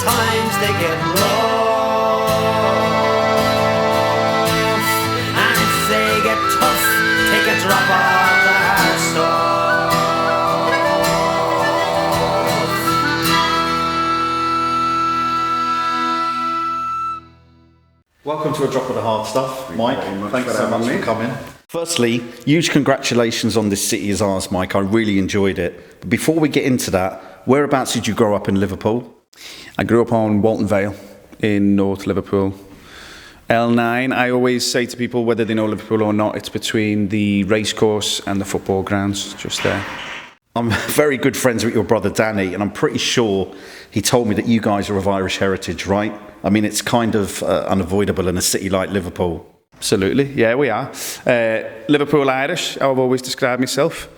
times they get rough, and if they get tough, take a drop of the hard stuff. Welcome to A Drop of the Hard Stuff, Mike. Thanks so much for coming. Firstly, huge congratulations on This City Is Ours, Mike. I really enjoyed it. But before we get into that, whereabouts did you grow up in Liverpool? I grew up on Walton Vale in North Liverpool. L9, I always say to people, whether they know Liverpool or not, it's between the racecourse and the football grounds, just there. I'm very good friends with your brother Danny, and I'm pretty sure he told me that you guys are of Irish heritage, right? I mean, it's kind of unavoidable in a city like Liverpool. Absolutely, yeah, we are. Liverpool Irish, I've always described myself.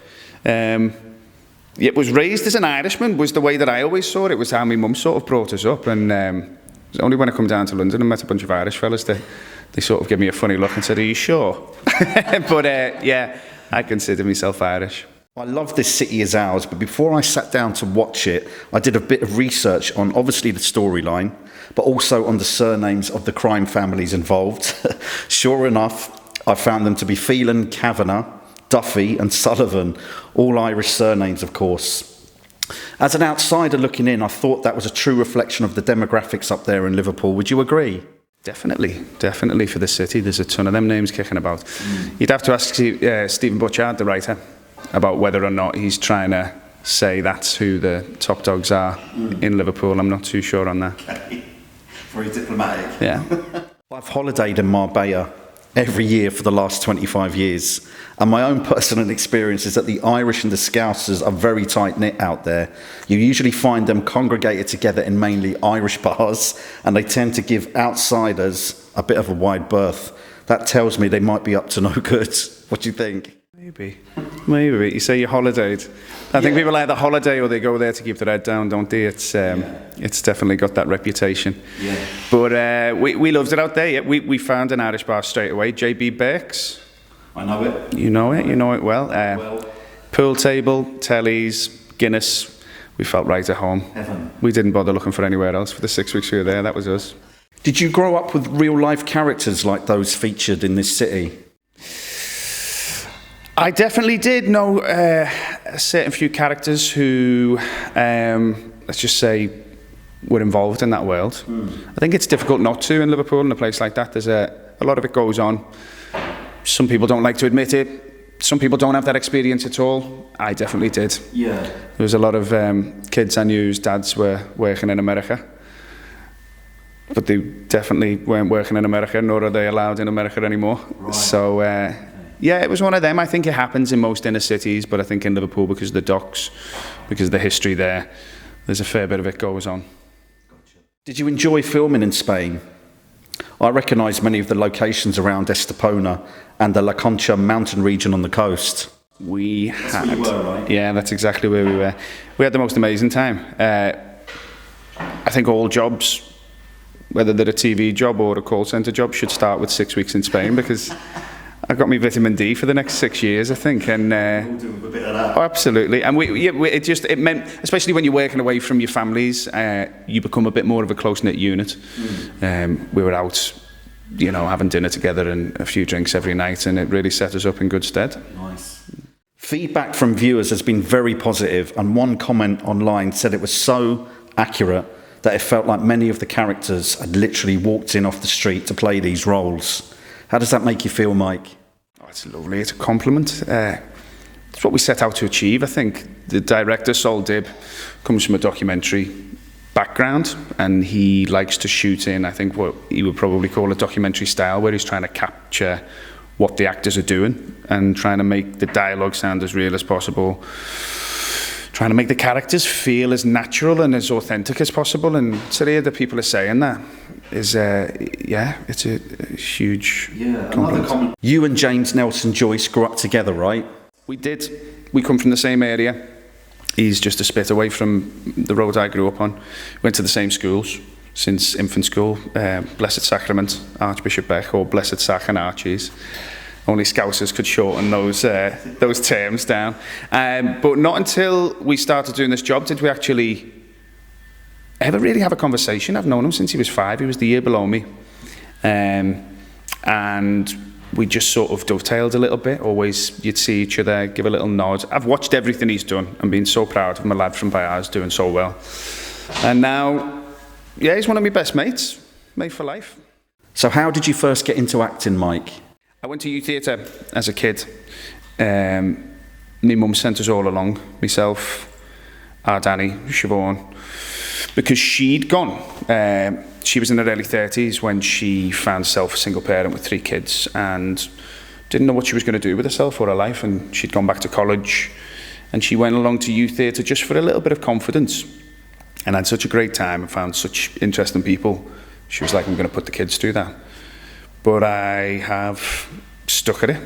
It was raised as an Irishman, was the way that I always saw it. It was how my mum sort of brought us up, and it was only when I come down to London and met a bunch of Irish fellas that they sort of gave me a funny look and said, "Are you sure?" But yeah, I consider myself Irish. I love This City Is Ours, but before I sat down to watch it, I did a bit of research on obviously the storyline, but also on the surnames of the crime families involved. Sure enough, I found them to be Phelan, Kavanagh, Duffy and Sullivan, all Irish surnames, of course. As an outsider looking in, I thought that was a true reflection of the demographics up there in Liverpool. Would you agree? Definitely for the city. There's a ton of them names kicking about. You'd have to ask Stephen Butchard, the writer, about whether or not he's trying to say that's who the top dogs are in Liverpool. I'm not too sure on that. Very diplomatic. Yeah. I've holidayed in Marbella every year for the last 25 years, and my own personal experience is that the Irish and the Scousers are very tight-knit out there. You usually find them congregated together in mainly Irish bars, and they tend to give outsiders a bit of a wide berth. That tells me they might be up to no good. What do you think? Maybe. You say you holidayed. I think people either holiday or they go there to keep their head down, don't they? It's definitely got that reputation. Yeah. But we loved it out there. Yeah, we found an Irish bar straight away. JB Burke's. I know it. You know it well. Pool table, tellies, Guinness. We felt right at home. Heaven. We didn't bother looking for anywhere else for the 6 weeks we were there. That was us. Did you grow up with real life characters like those featured in this city? I definitely did know a certain few characters who, let's just say, were involved in that world. I think it's difficult not to in Liverpool, in a place like that. There's a lot of it goes on. Some people don't like to admit it. Some people don't have that experience at all. I definitely did. Yeah. There was a lot of kids I knew whose dads were working in America. But they definitely weren't working in America, nor are they allowed in America anymore. Right. So, yeah, it was one of them. I think it happens in most inner cities, but I think in Liverpool, because of the docks, because of the history there's a fair bit of it goes on. Gotcha. Did you enjoy filming in Spain? I recognise many of the locations around Estepona and the La Concha mountain region on the coast. That's where you were, right? Yeah, that's exactly where we were. We had the most amazing time. I think all jobs, whether they're a TV job or a call centre job, should start with 6 weeks in Spain, because I got me vitamin D for the next 6 years, I think, and We'll do a bit of that. oh, absolutely. And it meant, especially when you're working away from your families, you become a bit more of a close-knit unit. We were out, having dinner together and a few drinks every night, and it really set us up in good stead. Nice. Feedback from viewers has been very positive, and one comment online said it was so accurate that it felt like many of the characters had literally walked in off the street to play these roles. How does that make you feel, Mike? Oh, it's lovely. It's a compliment. It's what we set out to achieve, I think. The director, Sol Dibb, comes from a documentary background, and he likes to shoot in, I think, what he would probably call a documentary style, where he's trying to capture what the actors are doing and trying to make the dialogue sound as real as possible, trying to make the characters feel as natural and as authentic as possible. And to hear that people are saying that is, it's a huge compliment. You and James Nelson Joyce grew up together, right? We did. We come from the same area. He's just a spit away from the road I grew up on. Went to the same schools since infant school, Blessed Sacrament, Archbishop Beck, or Blessed Sac and Archies. Only Scousers could shorten those terms down. But not until we started doing this job did we actually ever really have a conversation. I've known him since he was 5. He was the year below me. And we just sort of dovetailed a little bit. Always, you'd see each other, give a little nod. I've watched everything he's done and been so proud of him, a lad from Bayars doing so well. And now, yeah, he's one of my best mates, mate for life. So how did you first get into acting, Mike? I went to youth theatre as a kid. My mum sent us all along, myself, our Danny, Siobhan, because she'd gone. She was in her early 30s when she found herself a single parent with 3 kids and didn't know what she was going to do with herself or her life, and she'd gone back to college, and she went along to youth theatre just for a little bit of confidence and had such a great time and found such interesting people. She was like, I'm going to put the kids through that. But I have stuck at it.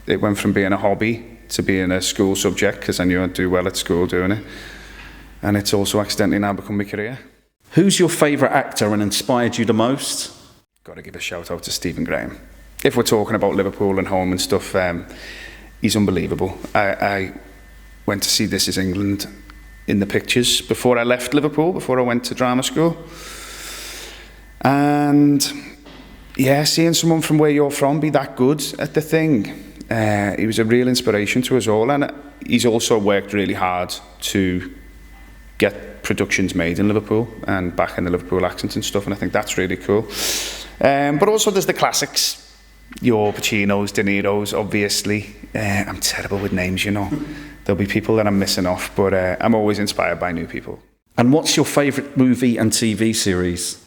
It went from being a hobby to being a school subject because I knew I'd do well at school doing it. And it's also accidentally now become my career. Who's your favourite actor and inspired you the most? Got to give a shout out to Stephen Graham. If we're talking about Liverpool and home and stuff, he's unbelievable. I went to see This Is England in the pictures before I left Liverpool, before I went to drama school. And yeah, seeing someone from where you're from be that good at the thing, he was a real inspiration to us all. And he's also worked really hard to get productions made in Liverpool and back in the Liverpool accent and stuff, and I think that's really cool. But also there's the classics, your Pacinos, De Niro's, obviously. I'm terrible with names, you know. There'll be people that I'm missing off, but I'm always inspired by new people. And what's your favourite movie and TV series?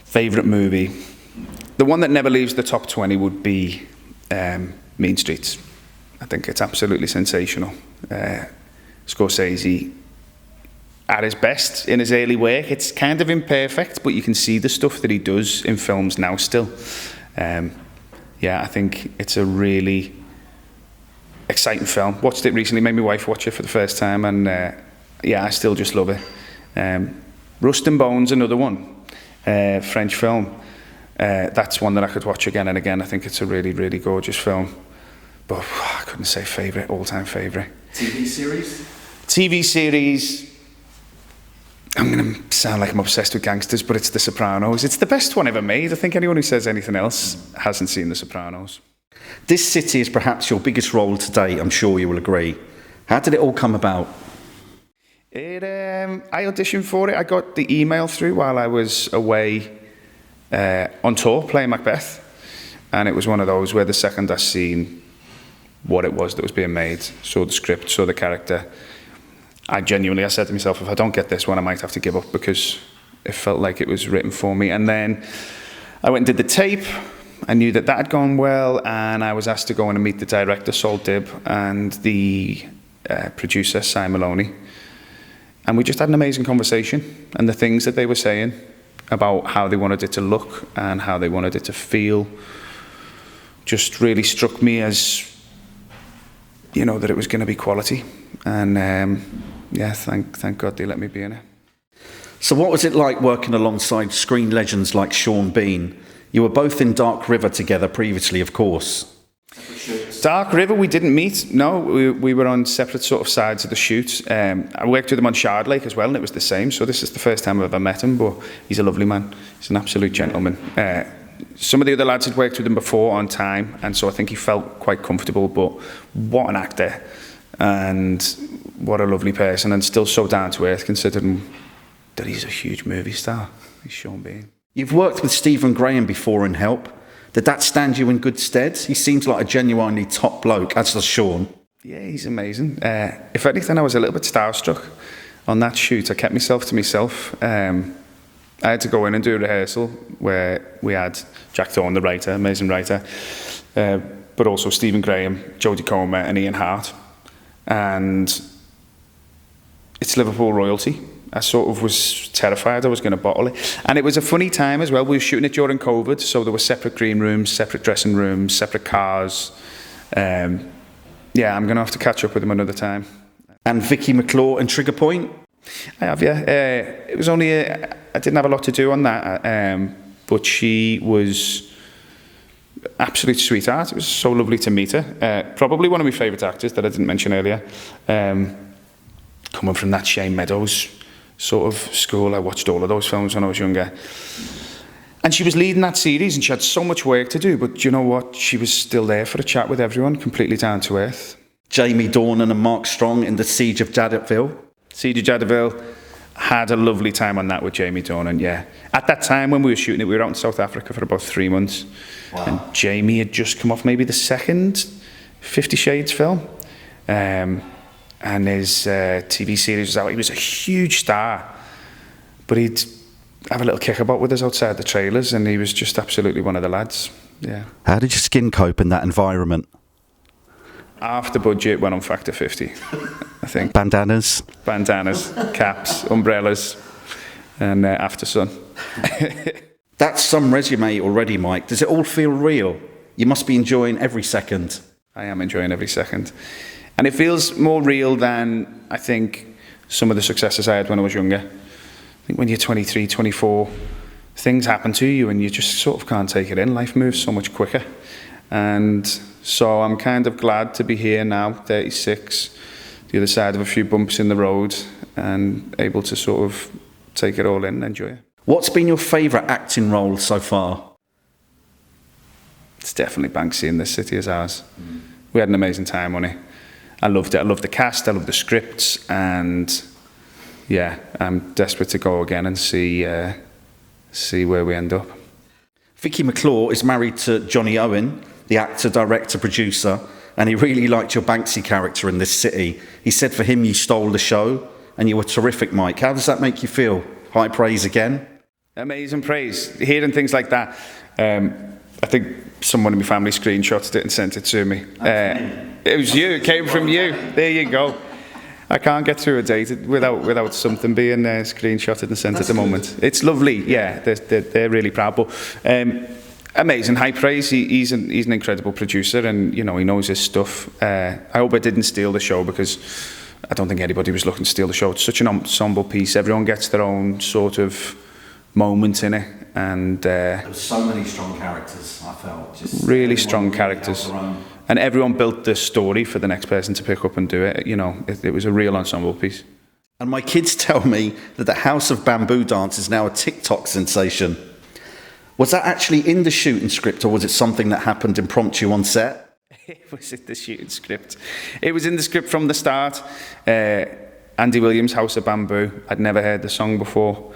Favourite movie? The one that never leaves the top 20 would be Mean Streets. I think it's absolutely sensational. Scorsese, at his best in his early work, it's kind of imperfect, but you can see the stuff that he does in films now still. Yeah, I think it's a really exciting film. Watched it recently, made my wife watch it for the first time, and yeah, I still just love it. Rust and Bones, another one, French film. That's one that I could watch again and again. I think it's a really, really gorgeous film. But I couldn't say favourite, all-time favourite. TV series? TV series, I'm going to sound like I'm obsessed with gangsters, but it's The Sopranos. It's the best one ever made. I think anyone who says anything else hasn't seen The Sopranos. This city is perhaps your biggest role to date, I'm sure you will agree. How did it all come about? I auditioned for it. I got the email through while I was away on tour playing Macbeth. And it was one of those where the second I seen what it was that was being made, saw the script, saw the character, I said to myself, if I don't get this one, I might have to give up, because it felt like it was written for me. And then I went and did the tape. I knew that had gone well, and I was asked to go in and meet the director, Sol Dibb, and the producer, Si Maloney. And we just had an amazing conversation, and the things that they were saying about how they wanted it to look and how they wanted it to feel just really struck me as, you know, that it was going to be quality. And yeah, thank God they let me be in it. So what was it like working alongside screen legends like Sean Bean? You were both in Dark River together previously, of course. Dark River, we didn't meet. No, we were on separate sort of sides of the shoot. I worked with him on Shard Lake as well, and it was the same. So this is the first time I've ever met him, but he's a lovely man. He's an absolute gentleman. Some of the other lads had worked with him before on Time, and so I think he felt quite comfortable, but what an actor, and what a lovely person, and still so down to earth considering that he's a huge movie star. He's Sean Bean. You've worked with Stephen Graham before in Help. Did that stand you in good stead? He seems like a genuinely top bloke, as does Sean. Yeah, he's amazing. If anything, I was a little bit starstruck on that shoot. I kept myself to myself. I had to go in and do a rehearsal where we had Jack Thorne, the writer, amazing writer, but also Stephen Graham, Jodie Comer and Ian Hart. And it's Liverpool royalty. I sort of was terrified I was going to bottle it. And it was a funny time as well. We were shooting it during COVID, so there were separate green rooms, separate dressing rooms, separate cars. Yeah, I'm going to have to catch up with them another time. And Vicky McClure and Trigger Point? I have, yeah. It was only, I didn't have a lot to do on that, but she was absolute sweetheart. It was so lovely to meet her. Probably one of my favourite actors that I didn't mention earlier. coming from that Shane Meadows sort of school. I watched all of those films when I was younger. And she was leading that series and she had so much work to do, but you know what? She was still there for a chat with everyone, completely down to earth. Jamie Dornan and Mark Strong in The Siege of Dadville. Siege of Dadville, had a lovely time on that with Jamie Dornan, yeah. At that time when we were shooting it, we were out in South Africa for about 3 months. Wow. And Jamie had just come off maybe the second 50 Shades film. And his TV series was out. He was a huge star, but he'd have a little kickabout with us outside the trailers, and he was just absolutely one of the lads, yeah. How did your skin cope in that environment? After budget, went on factor 50, I think. Bandanas, caps, umbrellas, and after sun. That's some resume already, Mike. Does it all feel real? You must be enjoying every second. I am enjoying every second. And it feels more real than, I think, some of the successes I had when I was younger. I think when you're 23, 24, things happen to you and you just sort of can't take it in. Life moves so much quicker. And so I'm kind of glad to be here now, 36, the other side of a few bumps in the road, and able to sort of take it all in and enjoy it. What's been your favourite acting role so far? It's definitely Banksy in This City Is Ours. We had an amazing time on it. I loved it. I loved the cast, I loved the scripts, and yeah, I'm desperate to go again and see where we end up. Vicky McClure is married to Johnny Owen, the actor, director, producer, and he really liked your Banksy character in This City. He said for him you stole the show, and you were terrific, Mike. How does that make you feel? High praise again? Amazing praise. Hearing things like that, I think someone in my family screenshotted it and sent it to me. It was you, it came from you. There you go. I can't get through a day without something being screenshotted and sent at the moment. It's lovely, yeah, they're really proud. But amazing, high praise. He's an incredible producer, and you know, he knows his stuff. I hope I didn't steal the show, because I don't think anybody was looking to steal the show. It's such an ensemble piece. Everyone gets their own sort of moment in it, and there were so many strong characters. I felt just really strong characters, and everyone built the story for the next person to pick up and do it. You know, it was a real ensemble piece. And my kids tell me that the House of Bamboo dance is now a TikTok sensation. Was that actually in the shooting script, or was it something that happened impromptu on set? It was in the shooting script. It was in the script from the start. Andy Williams' House of Bamboo. I'd never heard the song before.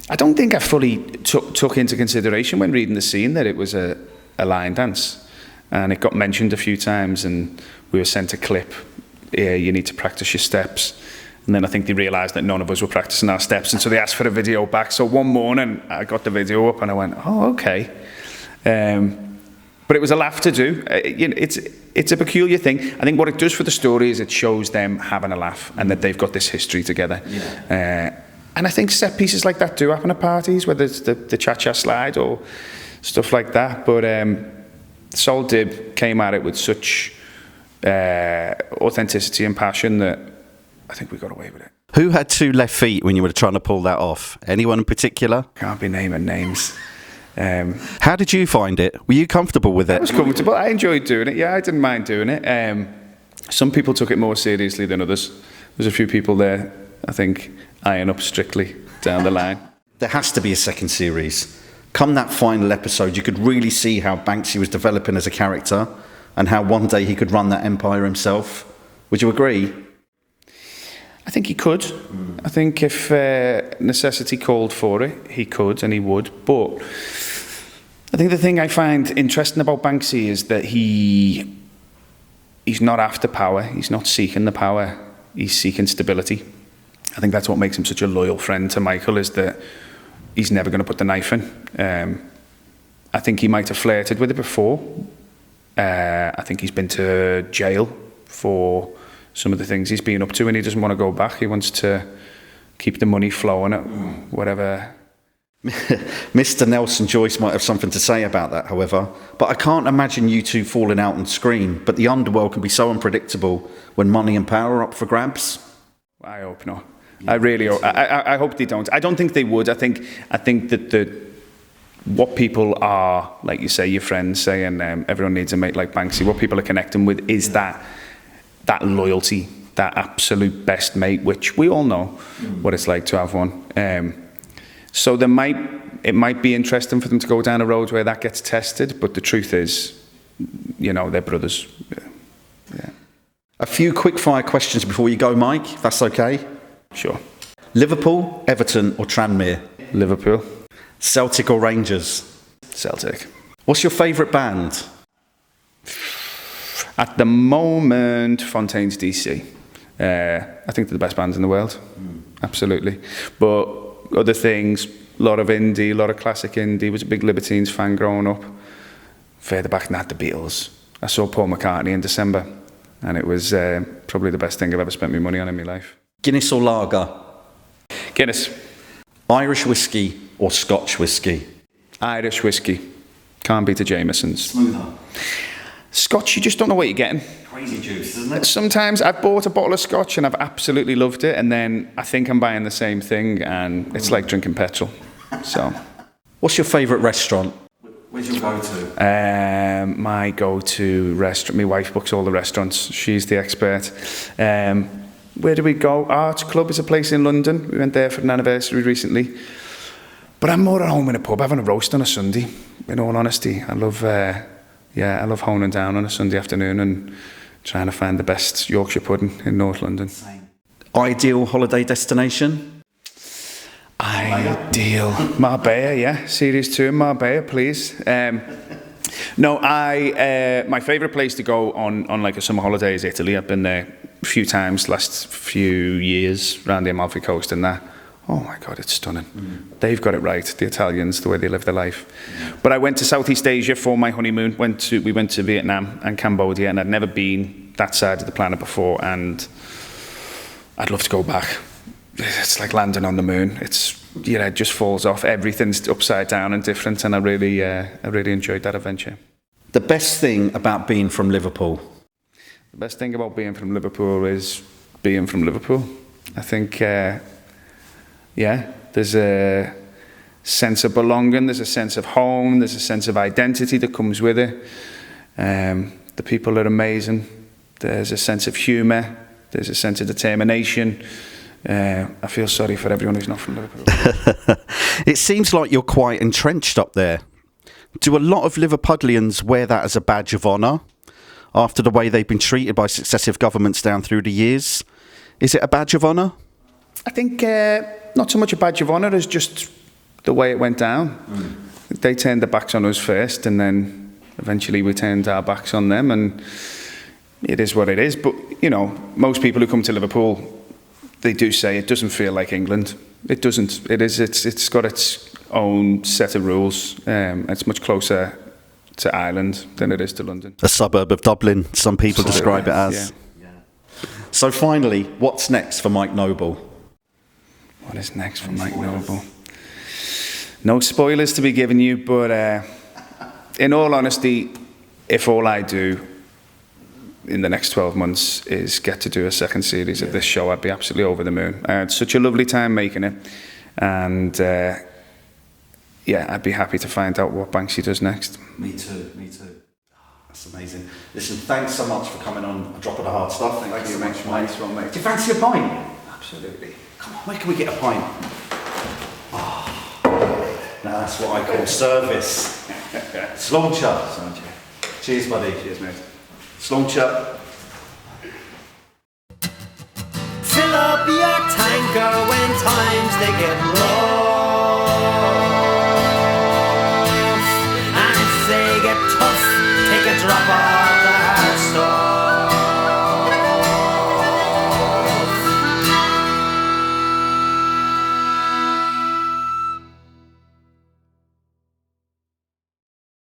I don't think I fully took into consideration when reading the scene that it was a line dance. And it got mentioned a few times, and we were sent a clip. Yeah, you need to practice your steps. And then I think they realised that none of us were practicing our steps, and so they asked for a video back. So one morning, I got the video up, and I went, oh, okay. But it was a laugh to do. It's a peculiar thing. I think what it does for the story is it shows them having a laugh and that they've got this history together. Yeah. And I think set pieces like that do happen at parties, whether it's the cha-cha slide or stuff like that. But Sol Dib came at it with such authenticity and passion that I think we got away with it. Who had two left feet when you were trying to pull that off? Anyone in particular? Can't be naming names. How did you find it? Were you comfortable with it? I was comfortable. I enjoyed doing it. Yeah, I didn't mind doing it. Some people took it more seriously than others. There's a few people there, I think, eyeing up strictly down the line. There has to be a second series. Come that final episode, you could really see how Banksy was developing as a character and how one day he could run that empire himself. Would you agree? I think he could. I think if necessity called for it, he could and he would. But I think the thing I find interesting about Banksy is that he's not after power. He's not seeking the power. He's seeking stability. I think that's what makes him such a loyal friend to Michael, is that he's never going to put the knife in. I think he might have flirted with it before. I think he's been to jail for some of the things he's been up to, and he doesn't want to go back. He wants to keep the money flowing at whatever. Mr. Nelson Joyce might have something to say about that, however, but I can't imagine you two falling out on screen. But the underworld can be so unpredictable when money and power are up for grabs. I hope not. I really hope. I hope they don't. I don't think they would. I think that what people are, like you say, your friends saying everyone needs a mate like Banksy. What people are connecting with is that loyalty that absolute best mate, which we all know what it's like to have one. So it might be interesting for them to go down a road where that gets tested, but the truth is, they're brothers. Yeah. A few quick-fire questions before you go, Mike, if that's okay. Sure. Liverpool, Everton or Tranmere? Liverpool. Celtic or Rangers? Celtic. What's your favourite band? At the moment, Fontaine's DC. I think they're the best bands in the world. Absolutely. But other things, a lot of indie, a lot of classic indie. Was a big Libertines fan growing up. Further back than that, the Beatles. I saw Paul McCartney in December, and it was probably the best thing I've ever spent my money on in my life. Guinness or lager? Guinness. Irish whiskey or Scotch whiskey? Irish whiskey. Can't beat a Jameson's. Smoother. Scotch, you just don't know what you're getting. Crazy juice, isn't it? Sometimes I've bought a bottle of Scotch and I've absolutely loved it, and then I think I'm buying the same thing, and it's like drinking petrol. So, what's your favourite restaurant? Where's your go-to? My go-to restaurant. My wife books all the restaurants. She's the expert. Where do we go? Arts Club is a place in London. We went there for an anniversary recently. But I'm more at home in a pub, having a roast on a Sunday. In all honesty, I love honing down on a Sunday afternoon and trying to find the best Yorkshire pudding in North London. Ideal holiday destination? Ideal. Marbella, yeah. Series 2 in Marbella, please. My favourite place to go on like a summer holiday is Italy. I've been there a few times last few years around the Amalfi Coast and that. Oh my God, it's stunning. They've got it right, the Italians, the way they live their life. But I went to Southeast Asia for my honeymoon. We went to Vietnam and Cambodia, and I'd never been that side of the planet before, and I'd love to go back. It's like landing on the moon. It just falls off. Everything's upside down and different, and I really enjoyed that adventure. The best thing about being from Liverpool? The best thing about being from Liverpool is being from Liverpool. I think, there's a sense of belonging, there's a sense of home, there's a sense of identity that comes with it. The people are amazing. There's a sense of humour. There's a sense of determination. I feel sorry for everyone who's not from Liverpool. It seems like you're quite entrenched up there. Do a lot of Liverpudlians wear that as a badge of honour after the way they've been treated by successive governments down through the years? Is it a badge of honour? I think not so much a badge of honour as just the way it went down. They turned their backs on us first, and then eventually we turned our backs on them, and it is what it is. But, most people who come to Liverpool, they do say it doesn't feel like England. It doesn't. It's got its own set of rules. It's much closer to Ireland than it is to London. A suburb of Dublin, some people describe it as. Yeah. So finally, what's next for Mike Noble? What is next for Mike Noble? No spoilers to be given you, but in all honesty, if all I do in the next 12 months is get to do a second series of this show, I'd be absolutely over the moon. I had such a lovely time making it, and I'd be happy to find out what Banksy does next. Me too. That's amazing. Listen, thanks so much for coming on A Drop of the Hard Stuff. Thank you so much, mate. Do you fancy a pint? Absolutely. Come on, where can we get a pint? Now that's what I call service. Slauncher. Cheers, buddy. Cheers, mate. Slauncher. Fill up your tanker when times they get rough.